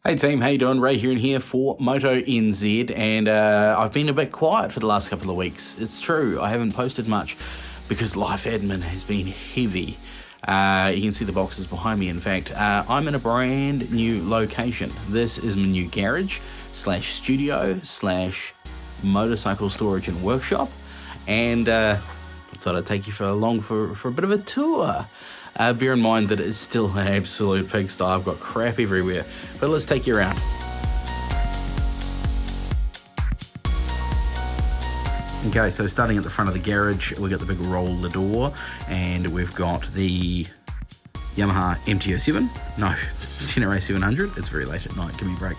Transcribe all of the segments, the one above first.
Hey team, how you doing? Ray here and here for MotoNZ, and I've been a bit quiet for the last couple of weeks. It's true, I haven't posted much because life admin has been heavy. You can see the boxes behind me. In fact, I'm in a brand new location. This is my new garage / studio / motorcycle storage and workshop, and I thought I'd take you along for a bit of a tour. Bear in mind that it's still an absolute pigsty. I've got crap everywhere, but let's take you around. Okay, so starting at the front of the garage, we've got the big roller door, and we've got the Yamaha MT-07, no, Tenere 700, it's very late at night, give me a break,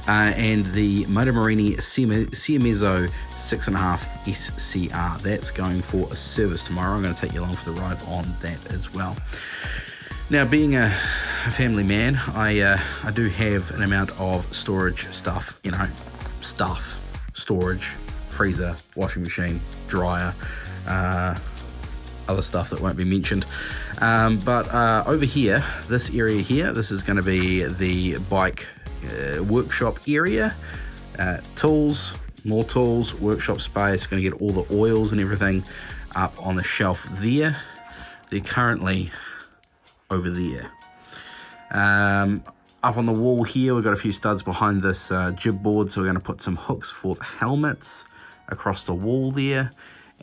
and the Motomarini Siamezo 6.5 SCR. That's going for a service tomorrow. I'm going to take you along for the ride on that as well. Now, being a family man, I do have an amount of storage stuff, storage, freezer, washing machine, dryer, other stuff that won't be mentioned. But over here, this area here, this is going to be the bike workshop area. Tools, more tools, workshop space. Going to get all the oils and everything up on the shelf there. They're currently over there. Up on the wall here, we've got a few studs behind this jib board, so we're going to put some hooks for the helmets across the wall there,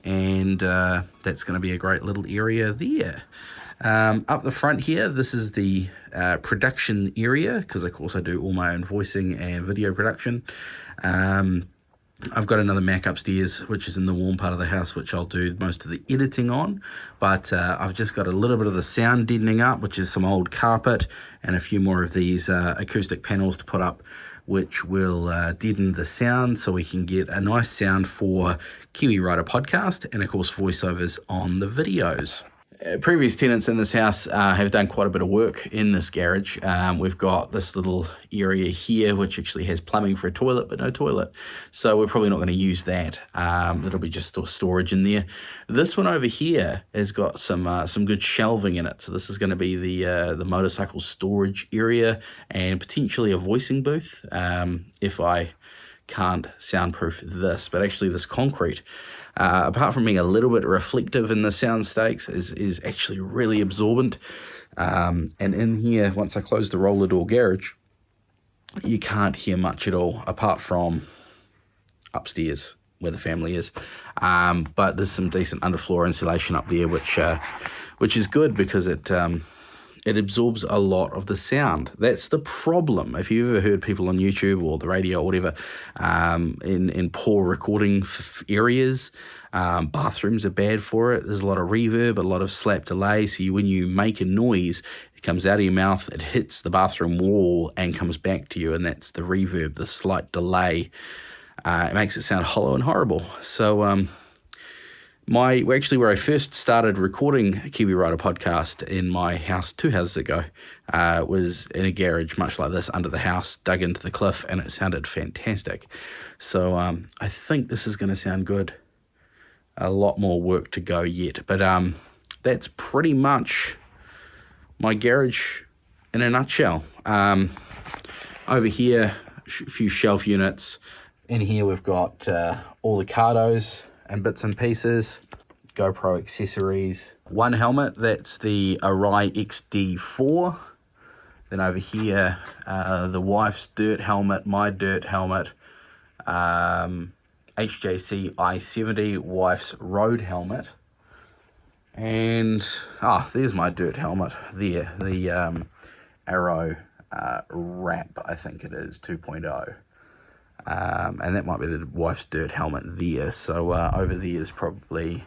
and that's going to be a great little area there. Up the front here, this is the production area, because of course I do all my own voicing and video production. I've got another Mac upstairs, which is in the warm part of the house, which I'll do most of the editing on, but I've just got a little bit of the sound deadening up, which is some old carpet and a few more of these acoustic panels to put up, which will deaden the sound so we can get a nice sound for Kiwi Rider podcast and of course voiceovers on the videos. Previous tenants in this house have done quite a bit of work in this garage. We've got this little area here which actually has plumbing for a toilet but no toilet, so we're probably not going to use that. It'll be just storage in there. This one over here has got some good shelving in it, so this is going to be the motorcycle storage area and potentially a voicing booth if I can't soundproof this. But actually this concrete, apart from being a little bit reflective in the sound stakes, is actually really absorbent. And in here, once I close the roller door garage, you can't hear much at all apart from upstairs where the family is. But there's some decent underfloor insulation up there, which is good because it absorbs a lot of the sound. That's the problem. If you've ever heard people on YouTube or the radio or whatever, in poor recording areas, bathrooms are bad for it. There's a lot of reverb, a lot of slap delay. So when you make a noise, it comes out of your mouth, it hits the bathroom wall and comes back to you. And that's the reverb, the slight delay. It makes it sound hollow and horrible. So, where I first started recording a Kiwi Rider podcast in my house 2 houses ago was in a garage much like this under the house, dug into the cliff, and it sounded fantastic. So I think this is going to sound good. A lot more work to go yet, but that's pretty much my garage in a nutshell. Over here, a few shelf units. In here we've got all the cardos and bits and pieces, GoPro accessories, one helmet, that's the Arai XD4. Then over here, the wife's dirt helmet, my dirt helmet, HJC I-70, wife's road helmet, and there's my dirt helmet there, the Arrow Wrap, I think it is, 2.0. And that might be the wife's dirt helmet there. So over there is probably,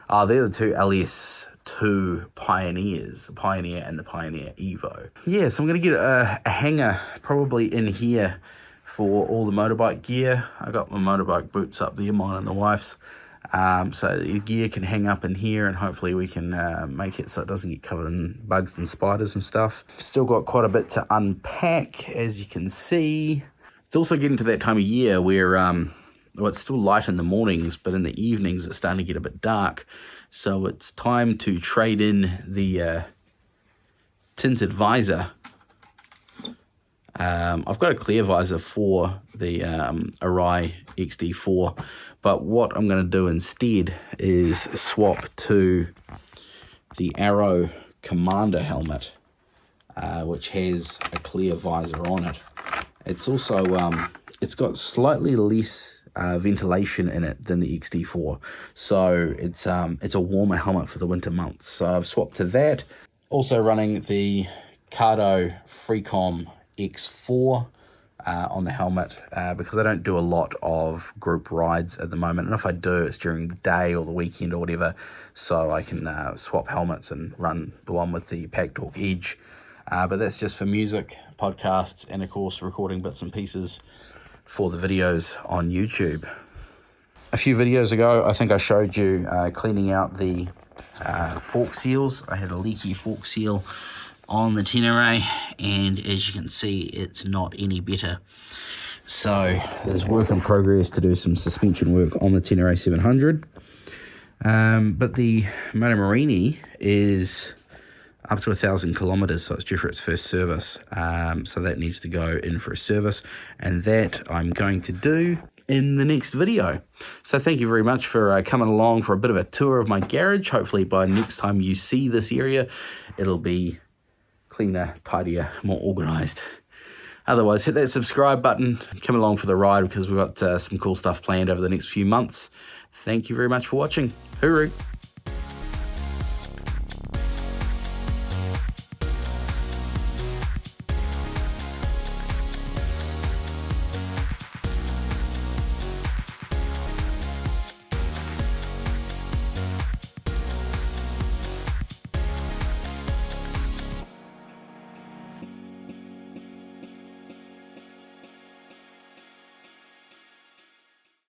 they're the two LS2 Pioneers, the Pioneer and the Pioneer Evo. Yeah, so I'm going to get a hanger probably in here for all the motorbike gear. I got my motorbike boots up there, mine and the wife's. So the gear can hang up in here, and hopefully we can make it so it doesn't get covered in bugs and spiders and stuff. Still got quite a bit to unpack, as you can see. It's also getting to that time of year where it's still light in the mornings, but in the evenings it's starting to get a bit dark. So it's time to trade in the tinted visor I've got a clear visor for the Arai XD4, but what I'm going to do instead is swap to the Arrow Commander helmet, which has a clear visor on it. It's also it's got slightly less ventilation in it than the XD4, so it's a warmer helmet for the winter months. So I've swapped to that. Also running the Cardo Freecom X4 on the helmet because I don't do a lot of group rides at the moment, and if I do, it's during the day or the weekend or whatever, so I can swap helmets and run the one with the Pack Talk Edge. But that's just for music, podcasts, and of course recording bits and pieces for the videos on YouTube. A few videos ago, I think I showed you cleaning out the fork seals. I had a leaky fork seal on the Tenere, and as you can see, it's not any better. So there's work in progress to do some suspension work on the Tenere 700. But the Motomorini is up to 1,000 kilometers, so it's due for its first service. So that needs to go in for a service, and that I'm going to do in the next video. So thank you very much for coming along for a bit of a tour of my garage. Hopefully by next time you see this area, it'll be cleaner, tidier, more organized. Otherwise, hit that subscribe button, come along for the ride, because we've got some cool stuff planned over the next few months. Thank you very much for watching. Hooroo!